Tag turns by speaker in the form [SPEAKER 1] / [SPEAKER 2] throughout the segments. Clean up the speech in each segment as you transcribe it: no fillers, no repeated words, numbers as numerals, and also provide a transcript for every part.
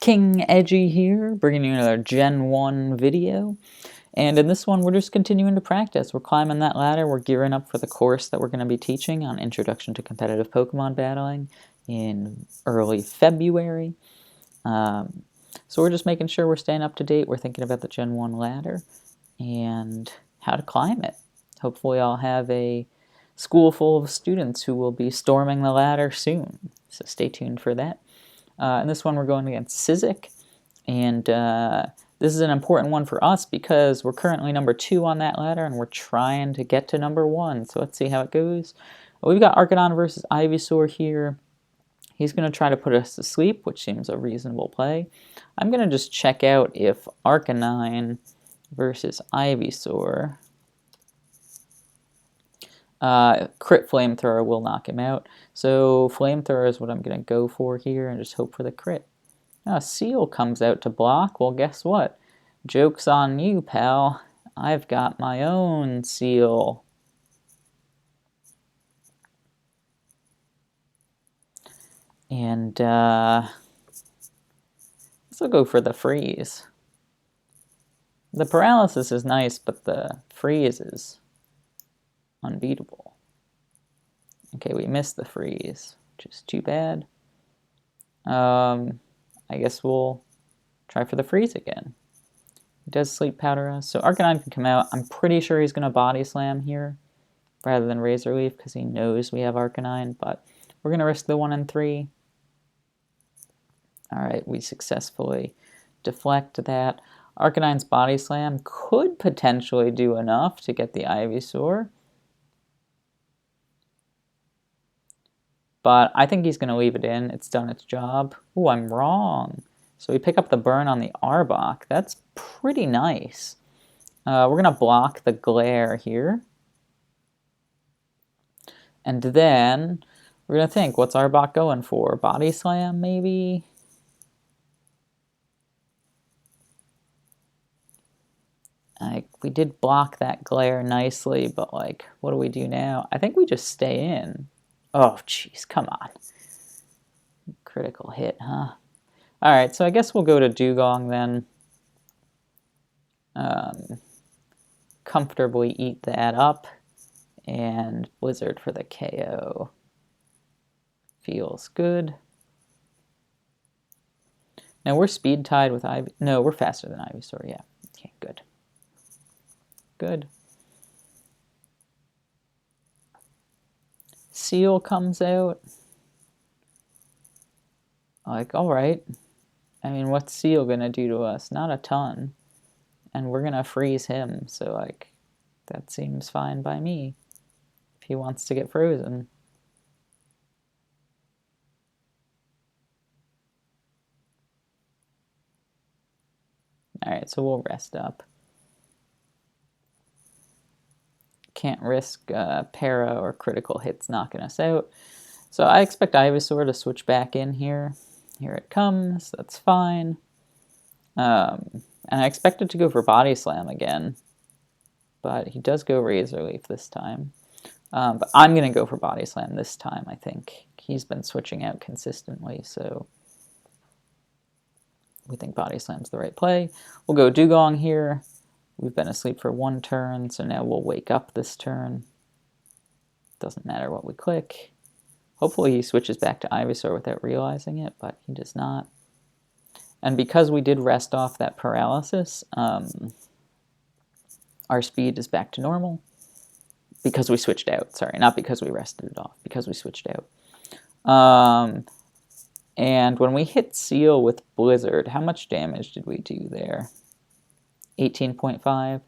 [SPEAKER 1] King Edgy here, bringing you another Gen 1 video. And in this one, we're just continuing to practice. We're climbing that ladder. We're gearing up for the course that we're going to be teaching on Introduction to Competitive Pokemon Battling in early February. So we're just making sure we're staying up to date. We're thinking about the Gen 1 ladder and how to climb it. Hopefully I'll have a school full of students who will be storming the ladder soon. So stay tuned for that. In this one, we're going against Sizik, and this is an important one for us because we're currently number 2 on that ladder, and we're trying to get to number 1. So let's see how it goes. We've got Arcanine versus Ivysaur here. He's going to try to put us to sleep, which seems a reasonable play. I'm going to just check out if Arcanine versus Ivysaur. Crit Flamethrower will knock him out. So Flamethrower is what I'm going to go for here and just hope for the crit. Now Seal comes out to block. Well, guess what? Joke's on you, pal. I've got my own Seal. And this will go for the freeze. The paralysis is nice, but the freeze is unbeatable. Okay, we missed the freeze, which is too bad. I guess we'll try for the freeze again. He does sleep powder us, so Arcanine can come out. I'm pretty sure he's going to body slam here rather than Razor Leaf because he knows we have Arcanine, but we're going to risk the 1 and 3. Alright, we successfully deflect that. Arcanine's body slam could potentially do enough to get the Ivysaur, but I think he's going to leave it in. It's done its job. Ooh, I'm wrong. So we pick up the burn on the Arbok. That's pretty nice. We're going to block the glare here. And then we're going to think, what's Arbok going for? Body slam, maybe? We did block that glare nicely, but what do we do now? I think we just stay in. Oh, jeez, come on. Critical hit, huh? Alright, so I guess we'll go to Dugong then. Comfortably eat that up. And Blizzard for the KO. Feels good. Now we're speed tied with Ivy. No, we're faster than Ivysaur, yeah. Okay, good. Good. Seal comes out. Alright. I mean, what's Seal gonna do to us? Not a ton. And we're gonna freeze him, so that seems fine by me. If he wants to get frozen. Alright, so we'll rest up. Can't risk para or critical hits knocking us out. So I expect Ivysaur to switch back in here. Here it comes, that's fine. And I expect it to go for Body Slam again. But he does go Razor Leaf this time. But I'm going to go for Body Slam this time, I think. He's been switching out consistently, so we think Body Slam's the right play. We'll go Dugong here. We've been asleep for 1 turn, so now we'll wake up this turn. Doesn't matter what we click. Hopefully he switches back to Ivysaur without realizing it, but he does not. And because we did rest off that paralysis, our speed is back to normal. Because we switched out. Sorry, not because we rested it off. Because we switched out. And when we hit Seal with Blizzard, how much damage did we do there? 18.5.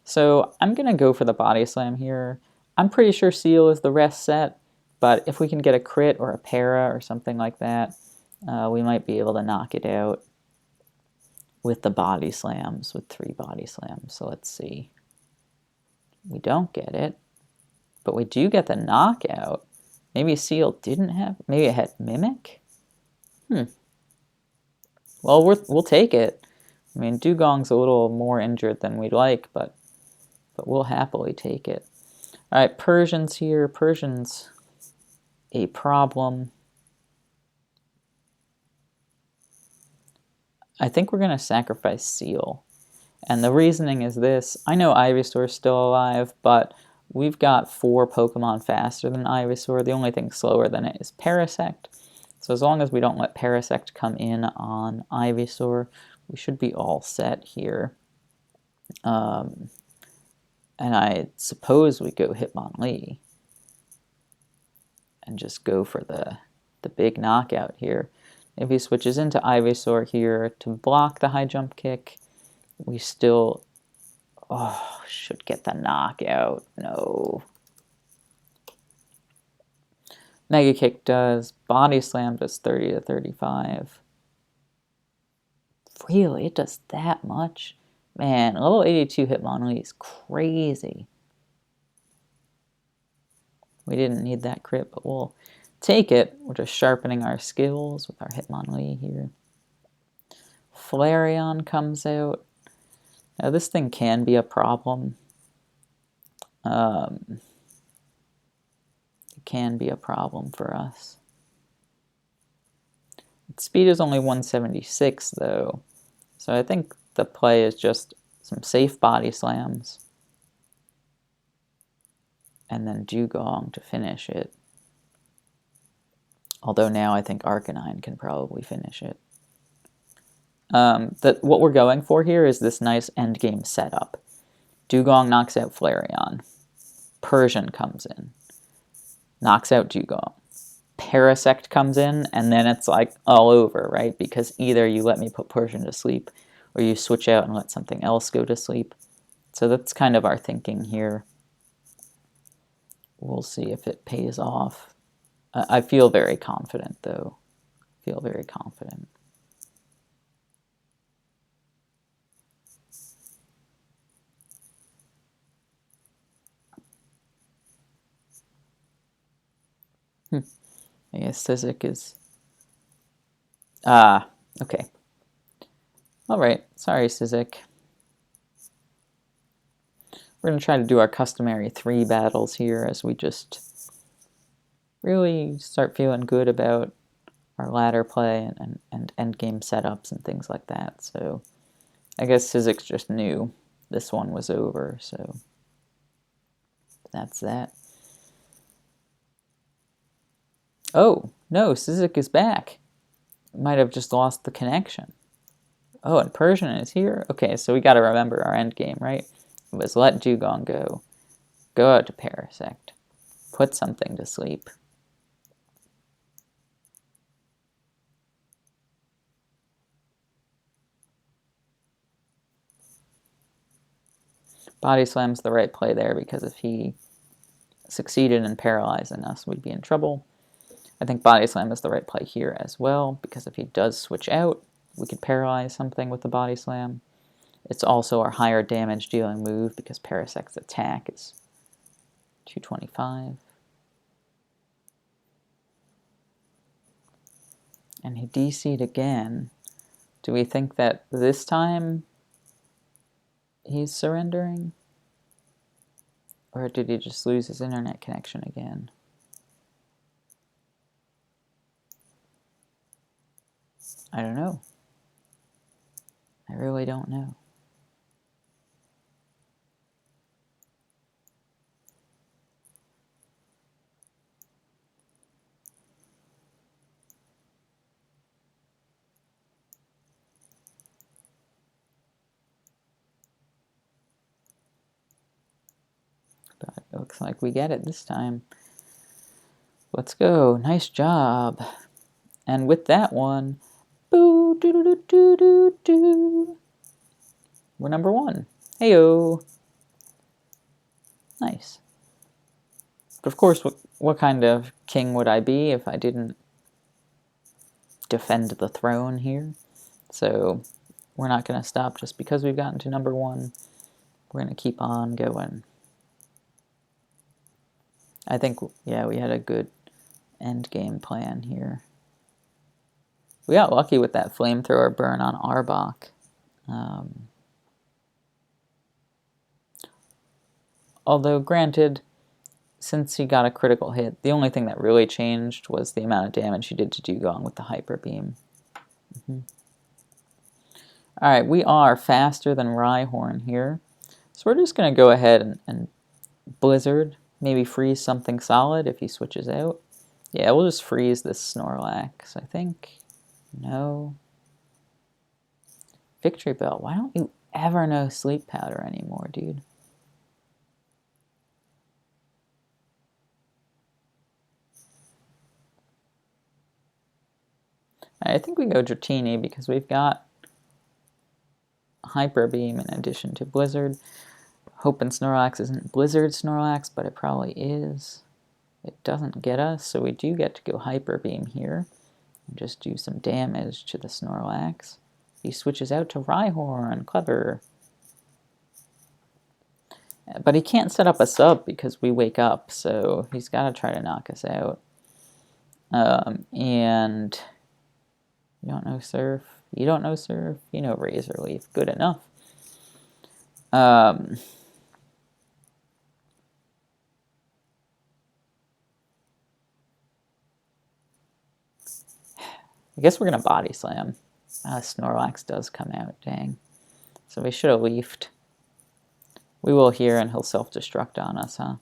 [SPEAKER 1] So I'm going to go for the Body Slam here. I'm pretty sure Seal is the rest set, but if we can get a crit or a para or something like that, we might be able to knock it out with the Body Slams, with 3 Body Slams. So let's see. We don't get it, but we do get the knockout. Maybe Seal didn't have, maybe it had Mimic? Well, we'll take it. I mean, Dugong's a little more injured than we'd like, but we'll happily take it. Alright, Persian's here. Persian's a problem. I think we're going to sacrifice Seal. And the reasoning is this. I know Ivysaur's still alive, but we've got 4 Pokemon faster than Ivysaur. The only thing slower than it is Parasect. So as long as we don't let Parasect come in on Ivysaur, we should be all set here. And I suppose we go Hitmonlee and just go for the big knockout here. If he switches into Ivysaur here to block the high jump kick, we still should get the knockout. No. Mega Kick does. Body Slam does 30 to 35. Really? It does that much? Man, level 82 Hitmonlee is crazy. We didn't need that crit, but we'll take it. We're just sharpening our skills with our Hitmonlee here. Flareon comes out. Now this thing can be a problem. It can be a problem for us. Its speed is only 176 though, so I think the play is just some safe body slams and then Dugong to finish it. Although now I think Arcanine can probably finish it. What we're going for here is this nice endgame setup. Dugong knocks out Flareon. Persian comes in. Knocks out Dugong. Parasect comes in, and then it's like all over, right? Because either you let me put Persian to sleep, or you switch out and let something else go to sleep. So that's kind of our thinking here. We'll see if it pays off. I feel very confident, though. I feel very confident. I guess Sizik is... okay. Alright, sorry Sizik. We're going to try to do our customary 3 battles here as we just really start feeling good about our ladder play and endgame setups and things like that. So I guess Sizik just knew this one was over, so that's that. Oh, no, Sizik is back. Might have just lost the connection. Oh, and Persian is here? Okay, so we got to remember our end game, right? It was let Dugong go out to Parasect, put something to sleep. Body Slam's the right play there because if he succeeded in paralyzing us, we'd be in trouble. I think Body Slam is the right play here as well because if he does switch out, we could paralyze something with the Body Slam. It's also our higher damage dealing move because Parasect's attack is 225. And he DC'd again. Do we think that this time he's surrendering? Or did he just lose his internet connection again? I don't know. I really don't know. But it looks like we get it this time. Let's go. Nice job. And with that one, boo, doo doo doo doo doo doo. We're number 1. Heyo. Nice. But of course, what kind of king would I be if I didn't defend the throne here? So we're not going to stop just because we've gotten to number 1. We're going to keep on going. I think, yeah, we had a good end game plan here. We got lucky with that flamethrower burn on Arbok. Although, granted, since he got a critical hit, the only thing that really changed was the amount of damage he did to Dugong with the Hyper Beam. Alright, we are faster than Rhyhorn here. So we're just going to go ahead and Blizzard. Maybe freeze something solid if he switches out. Yeah, we'll just freeze this Snorlax, I think. No. Victory Bell. Why don't you ever know Sleep Powder anymore, dude? I think we go Dratini because we've got Hyper Beam in addition to Blizzard. Hoping Snorlax isn't Blizzard Snorlax, but it probably is. It doesn't get us, so we do get to go Hyper Beam here. And just do some damage to the Snorlax. He switches out to Rhyhorn. Clever. But he can't set up a sub because we wake up, so he's got to try to knock us out. And you don't know Surf. You don't know Surf. You know Razor Leaf. Good enough. I guess we're going to Body Slam. Snorlax does come out, dang. So we should have leafed. We will here and he'll self-destruct on us, huh?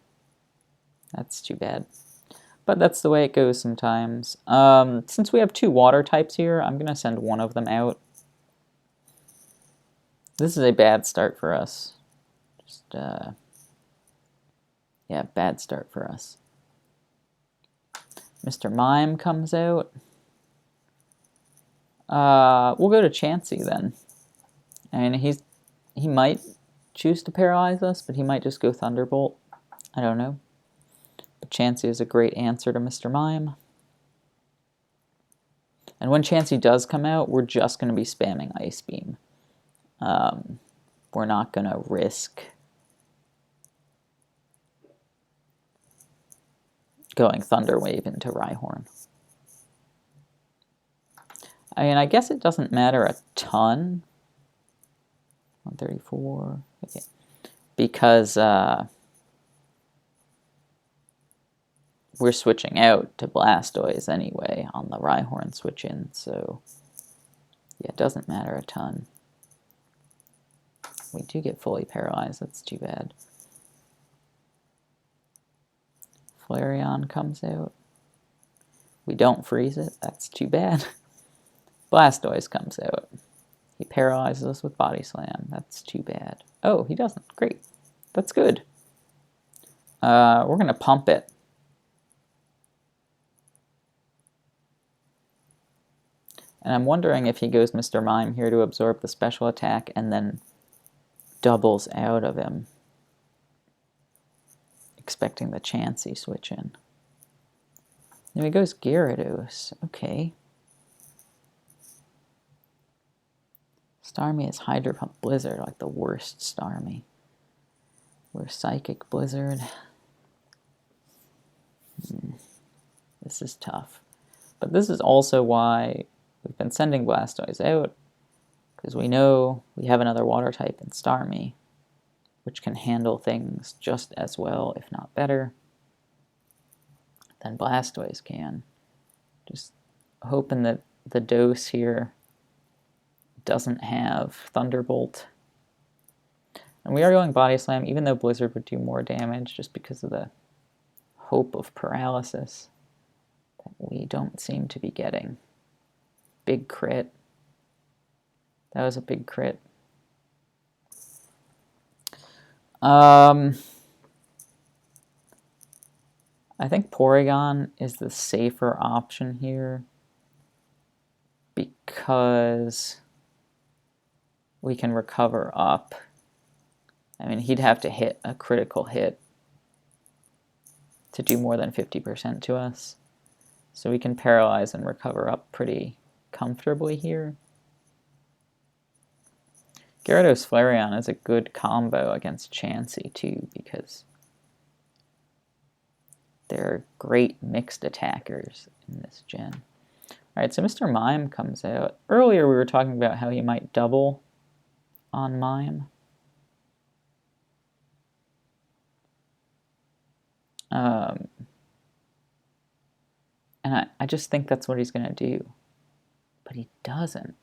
[SPEAKER 1] That's too bad. But that's the way it goes sometimes. Since we have two water types here, I'm going to send one of them out. This is a bad start for us. Just, yeah, bad start for us. Mr. Mime comes out. We'll go to Chansey then. I mean, he might choose to paralyze us, but he might just go Thunderbolt. I don't know. But Chansey is a great answer to Mr. Mime. And when Chansey does come out, we're just going to be spamming Ice Beam. We're not going to risk going Thunder Wave into Rhyhorn. I mean, I guess it doesn't matter a ton. 134. Okay. Because we're switching out to Blastoise anyway on the Rhyhorn switch in, so yeah, it doesn't matter a ton. We do get fully paralyzed, that's too bad. Flareon comes out. We don't freeze it, that's too bad. Blastoise comes out. He paralyzes us with Body Slam, that's too bad. Oh, he doesn't, great. That's good. We're going to pump it. And I'm wondering if he goes Mr. Mime here to absorb the special attack and then doubles out of him. Expecting the Chansey switch in. Then he goes Gyarados. Okay. Starmie is Hydro Pump Blizzard, like the worst Starmie. We're Psychic Blizzard. This is tough. But this is also why we've been sending Blastoise out, because we know we have another water type in Starmie, which can handle things just as well, if not better, than Blastoise can. Just hoping that the dose here doesn't have Thunderbolt. And we are going Body Slam, even though Blizzard would do more damage, just because of the hope of paralysis that we don't seem to be getting. Big crit. That was a big crit. I think Porygon is the safer option here because we can recover up. I mean, he'd have to hit a critical hit to do more than 50% to us. So we can paralyze and recover up pretty comfortably here. Gyarados Flareon is a good combo against Chansey too, because they're great mixed attackers in this gen. Alright, so Mr. Mime comes out. Earlier we were talking about how he might double on Mime. And I just think that's what he's going to do. But he doesn't.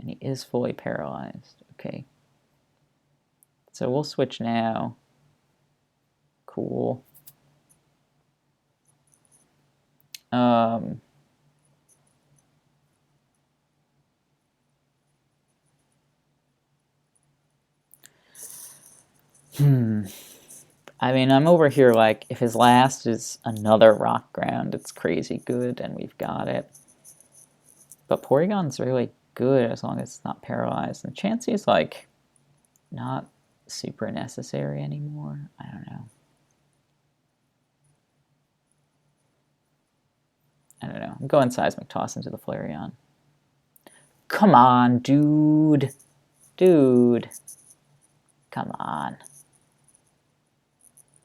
[SPEAKER 1] And he is fully paralyzed. Okay. So we'll switch now. Cool. I mean, I'm over here like, if his last is another rock ground, it's crazy good, and we've got it. But Porygon's really good as long as it's not paralyzed. And Chansey's like not super necessary anymore. I don't know. I'm going Seismic Toss into the Flareon. Come on, dude. Dude. Come on.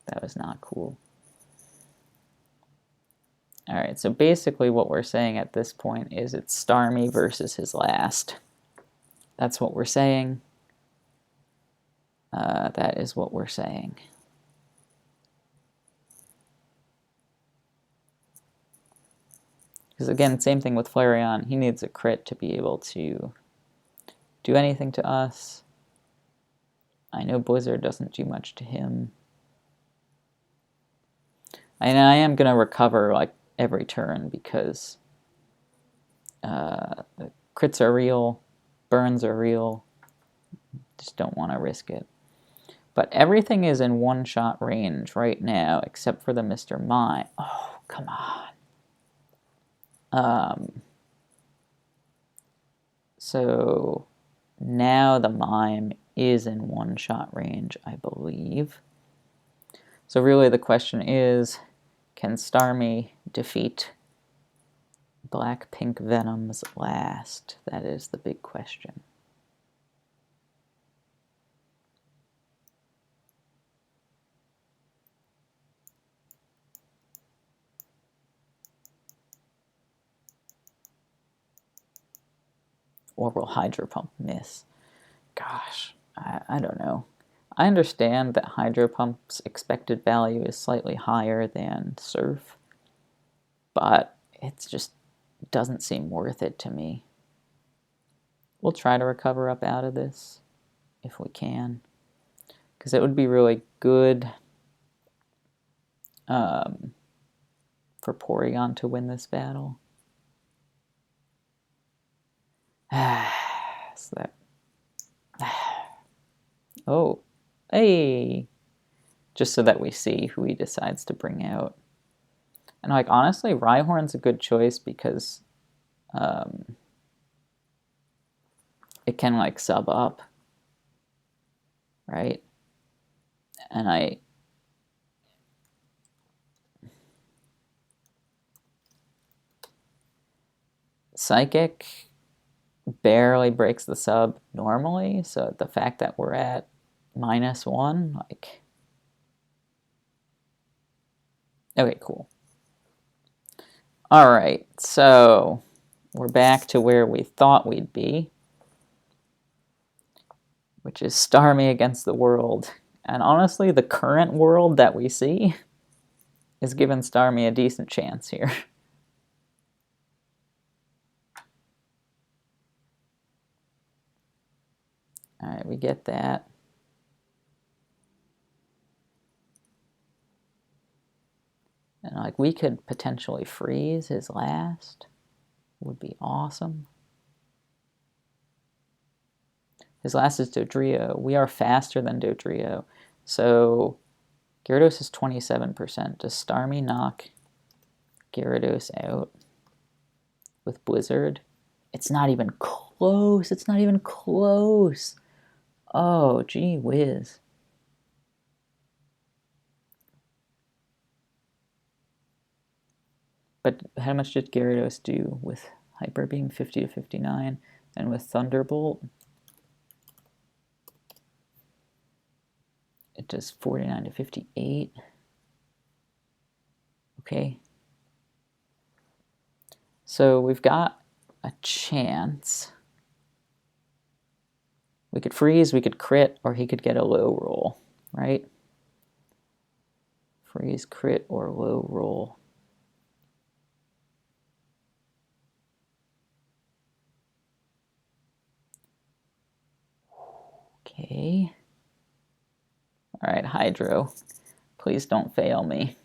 [SPEAKER 1] That was not cool. Alright, so basically what we're saying at this point is it's Starmie versus his last. That's what we're saying. That is what we're saying. Because again, same thing with Flareon. He needs a crit to be able to do anything to us. I know Blizzard doesn't do much to him. And I am going to recover like every turn because the crits are real, burns are real. Just don't want to risk it. But everything is in one-shot range right now, except for the Mr. Mime. Oh, come on. So now the Mime is in one-shot range, I believe. So really the question is, can Starmie defeat Black Pink Venom's last? That is the big question. Or will Hydro Pump miss? Gosh, I don't know. I understand that Hydro Pump's expected value is slightly higher than Surf, but it just doesn't seem worth it to me. We'll try to recover up out of this if we can, because it would be really good for Porygon to win this battle. So that... Oh, hey! Just so that we see who he decides to bring out. And like honestly, Rhyhorn's a good choice because it can like sub up, right? And Psychic barely breaks the sub normally, so the fact that we're at -1, like... Okay, cool. Alright, so we're back to where we thought we'd be, which is Starmie against the world. And honestly, the current world that we see is giving Starmie a decent chance here. Alright, we get that. And like we could potentially freeze his last. Would be awesome. His last is Dodrio. We are faster than Dodrio. So Gyarados is 27%. Does Starmie knock Gyarados out with Blizzard? It's not even close. It's not even close. Oh, gee whiz. But how much did Gyarados do with Hyper Beam? 50 to 59. And with Thunderbolt, it does 49 to 58. Okay. So we've got a chance. We could freeze, we could crit, or he could get a low roll, right? Freeze, crit, or low roll. Okay. All right, Hydro, please don't fail me.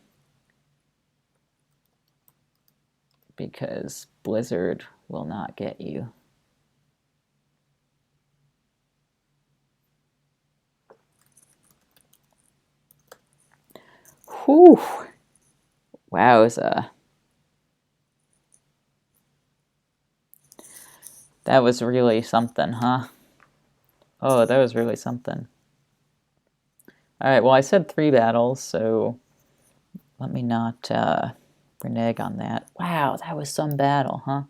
[SPEAKER 1] Because Blizzard will not get you. Whew. Wowza. That was really something, huh? Oh, that was really something. Alright, well I said 3 battles, so let me not renege on that. Wow, that was some battle, huh?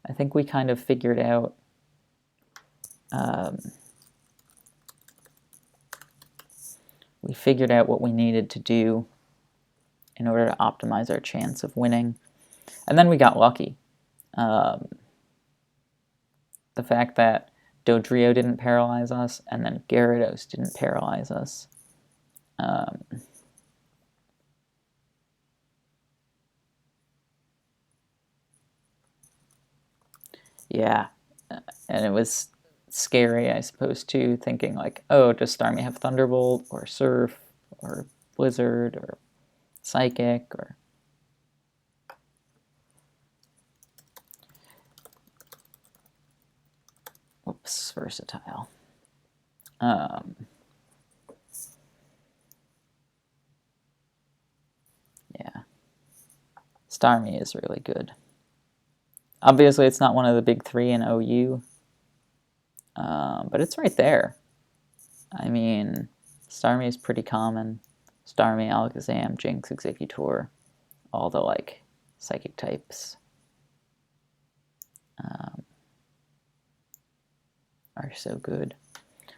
[SPEAKER 1] I think we kind of figured out what we needed to do in order to optimize our chance of winning. And then we got lucky. The fact that Dodrio didn't paralyze us, and then Gyarados didn't paralyze us. Yeah, and it was scary, I suppose, too, thinking like, oh, does Starmie have Thunderbolt, or Surf, or Blizzard, or Psychic, or... Whoops, versatile. Yeah. Starmie is really good. Obviously, it's not one of the big 3 in OU, but it's right there. I mean, Starmie is pretty common. Starmie, Alakazam, Jinx, Exeggutor, all the, like, psychic types are so good.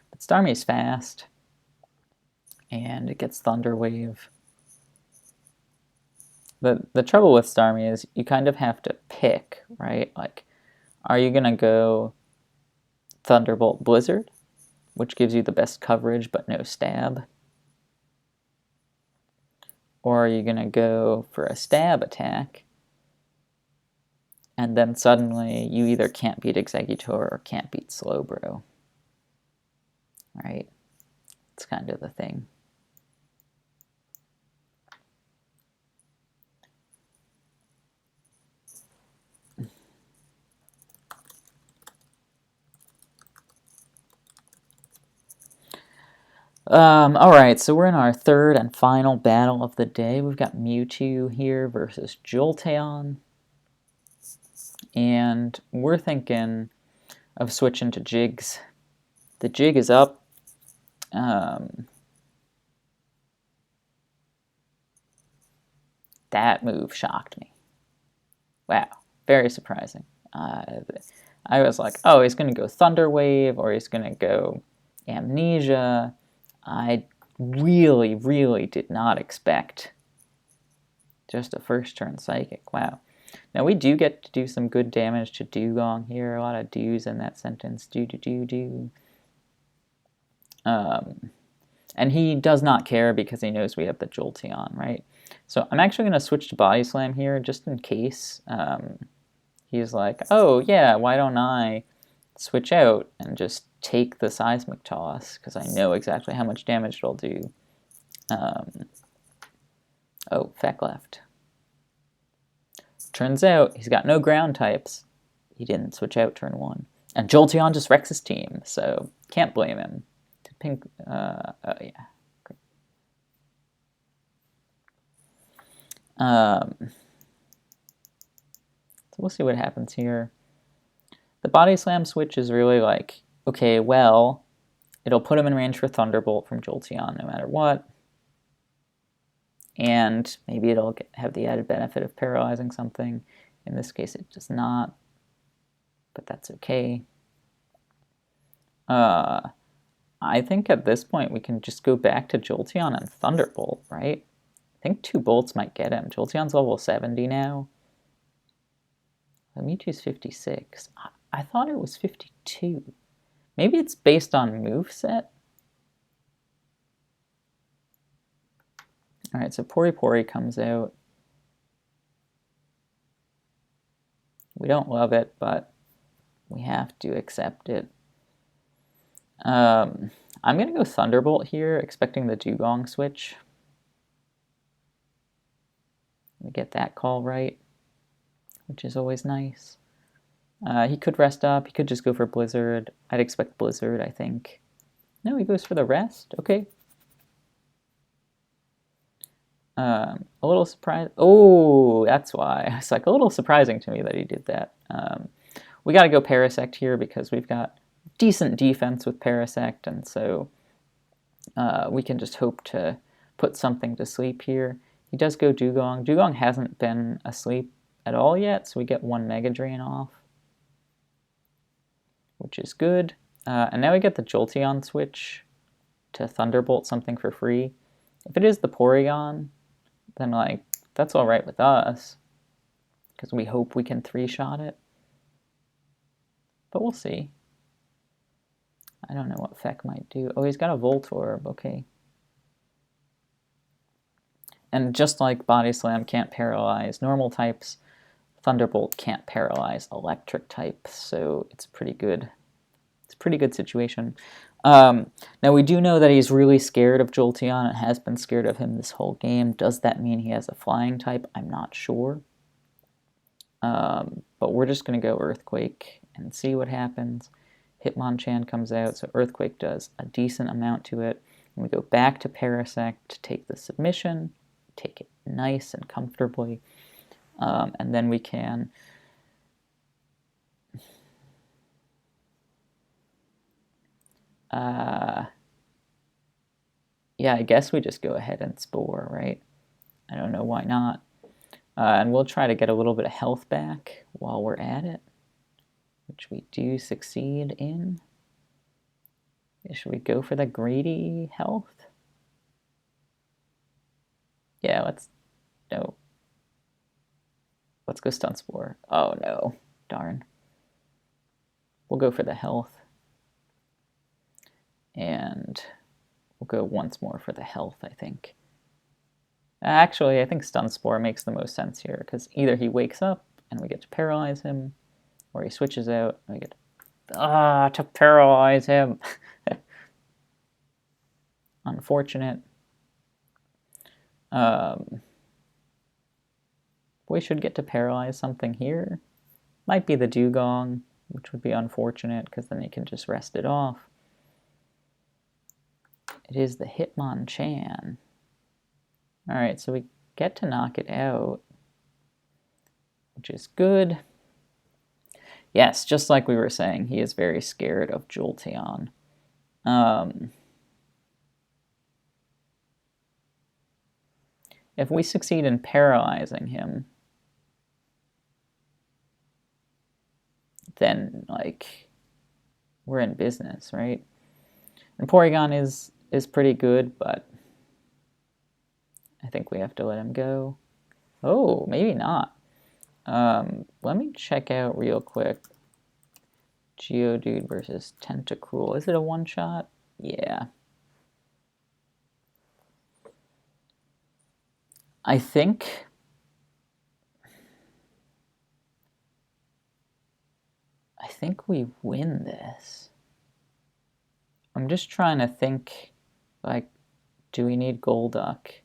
[SPEAKER 1] But Starmie's fast, and it gets Thunder Wave. The trouble with Starmie is you kind of have to pick, right? Like, are you going to go Thunderbolt Blizzard, which gives you the best coverage but no stab? Or are you going to go for a stab attack, and then suddenly you either can't beat Exeggutor or can't beat Slowbro? Right? It's kind of the thing. Alright, so we're in our third and final battle of the day. We've got Mewtwo here versus Jolteon. And we're thinking of switching to Jigs. The Jig is up. That move shocked me. Wow, very surprising. I was like, oh, he's going to go Thunder Wave, or he's going to go Amnesia. I really, really did not expect just a first turn Psychic. Wow. Now we do get to do some good damage to Dugong here. A lot of do's in that sentence. Do. And he does not care because he knows we have the Jolteon, right? So I'm actually going to switch to Body Slam here just in case. He's like, oh yeah, why don't I switch out and just take the Seismic Toss, because I know exactly how much damage it'll do. Oh, Feck left. Turns out he's got no ground types. He didn't switch out turn 1. And Jolteon just wrecks his team, so can't blame him. Pink, oh yeah. Great. So we'll see what happens here. The Body Slam switch is really like, okay, well, it'll put him in range for Thunderbolt from Jolteon no matter what. And maybe it'll have the added benefit of paralyzing something. In this case, it does not, but that's okay. I think at this point we can just go back to Jolteon and Thunderbolt, right? I think 2 bolts might get him. Jolteon's level 70 now. Mewtwo's 56. I thought it was 52. Maybe it's based on moveset? Alright, so Pori comes out. We don't love it, but we have to accept it. I'm going to go Thunderbolt here, expecting the Dugong switch. We get that call right, which is always nice. He could rest up. He could just go for Blizzard. I'd expect Blizzard, I think. No, he goes for the rest. Okay. A little surprised. Oh, that's why. It's like a little surprising to me that he did that. We got to go Parasect here because we've got decent defense with Parasect, and so we can just hope to put something to sleep here. He does go Dugong. Dugong hasn't been asleep at all yet, so we get one Mega Drain off, which is good. And now we get the Jolteon switch to Thunderbolt something for free. If it is the Porygon, then like that's all right with us, because we hope we can three-shot it. But we'll see. I don't know what Feck might do. Oh, he's got a Voltorb. Okay. And just like Body Slam can't paralyze normal types, Thunderbolt can't paralyze electric types, so it's pretty good. It's a pretty good situation. Now we do know that he's really scared of Jolteon and has been scared of him this whole game. Does that mean he has a flying type? I'm not sure. But we're just going to go Earthquake and see what happens. Hitmonchan comes out, so Earthquake does a decent amount to it. And we go back to Parasect to take the submission, take it nice and comfortably, and then we can yeah, I guess we just go ahead and Spore, right? I don't know why not. And we'll try to get a little bit of health back while we're at it, which we do succeed in. Should we go for the greedy health? Yeah, no. Let's go Stun Spore. Oh no, darn. We'll go for the health. And we'll go once more for the health, I think. Actually, I think Stun Spore makes the most sense here, because either he wakes up and we get to paralyze him, or he switches out and we get to paralyze him. Unfortunate. We should get to paralyze something here. Might be the Dugong, which would be unfortunate, because then he can just rest it off. It is the Hitmonchan. Alright, so we get to knock it out, which is good. Yes, just like we were saying, he is very scared of Jolteon. If we succeed in paralyzing him, then, like, we're in business, right? And Porygon is pretty good, but I think we have to let him go. Oh, maybe not. Let me check out real quick. Geodude versus Tentacruel. Is it a one-shot? Yeah. I think we win this. I'm just trying to think, like, do we need Golduck?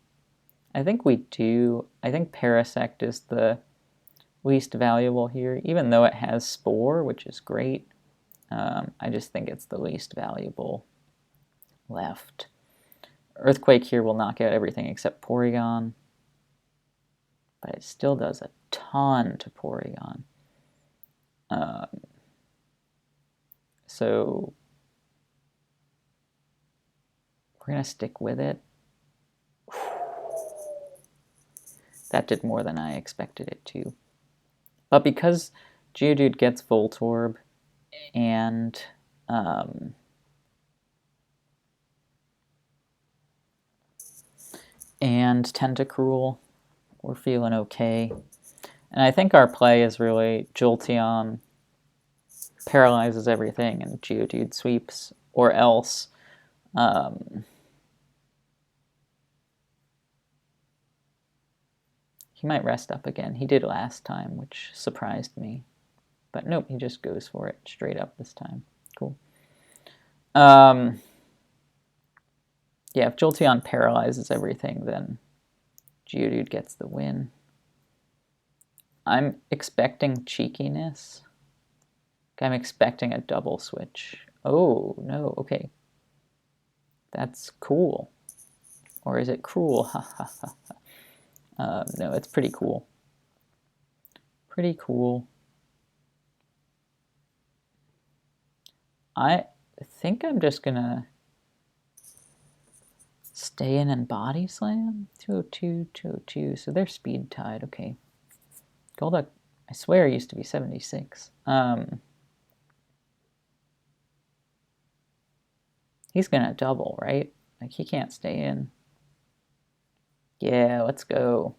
[SPEAKER 1] I think we do. I think Parasect is the least valuable here, even though it has Spore, which is great. I just think it's the least valuable left. Earthquake here will knock out everything except Porygon, but it still does a ton to Porygon. So we're going to stick with it. That did more than I expected it to. But because Geodude gets Voltorb and Tentacruel, we're feeling okay. And I think our play is really Jolteon paralyzes everything and Geodude sweeps, or else he might rest up again. He did last time, which surprised me. But nope, he just goes for it straight up this time. Cool. Yeah, if Jolteon paralyzes everything, then Geodude gets the win. I'm expecting cheekiness. I'm expecting a double switch. Oh, no, okay. That's cool. Or is it cruel? Ha ha ha. No, it's pretty cool. Pretty cool. I think I'm just gonna stay in and body slam. 202, 202. So they're speed tied. Okay. Golduck, I swear, used to be 76. He's gonna double, right? Like, he can't stay in. Yeah, let's go.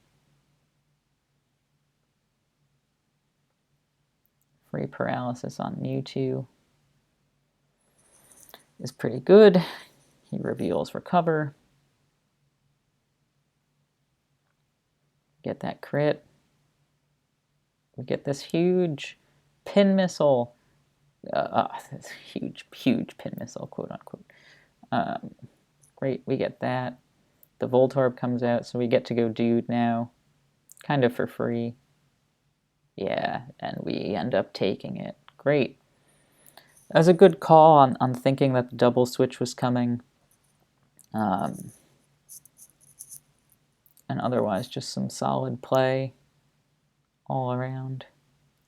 [SPEAKER 1] Free paralysis on Mewtwo is pretty good. He reveals recover. Get that crit. We get this huge pin missile. This huge pin missile, quote unquote. Great, we get that. The Voltorb comes out, so we get to go Dude now. Kind of for free. Yeah, and we end up taking it. Great. That was a good call on thinking that the double switch was coming. And otherwise, just some solid play all around.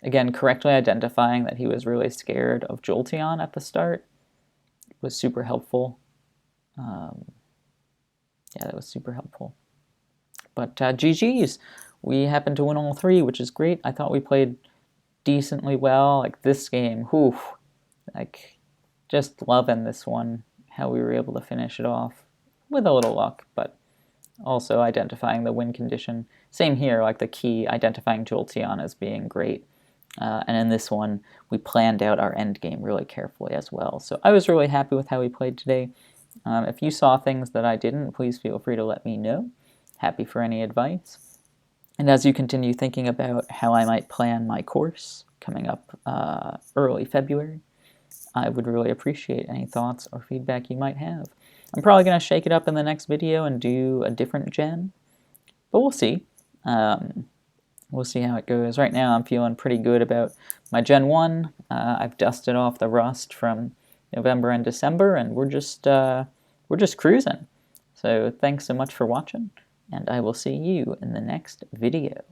[SPEAKER 1] Again, correctly identifying that he was really scared of Jolteon at the start was super helpful. Yeah, that was super helpful. But GG's. We happened to win all three, which is great. I thought we played decently well. Like, this game, whew. Like, just loving this one, how we were able to finish it off with a little luck, but also identifying the win condition. Same here, like the key, identifying Jolteon as being great. And in this one, we planned out our end game really carefully as well. So I was really happy with how we played today. If you saw things that I didn't, please feel free to let me know. Happy for any advice. And as you continue thinking about how I might plan my course coming up early February, I would really appreciate any thoughts or feedback you might have. I'm probably going to shake it up in the next video and do a different gen, but we'll see. We'll see how it goes. Right now I'm feeling pretty good about my Gen 1. I've dusted off the rust from November and December, and we're just cruising. So thanks so much for watching, and I will see you in the next video.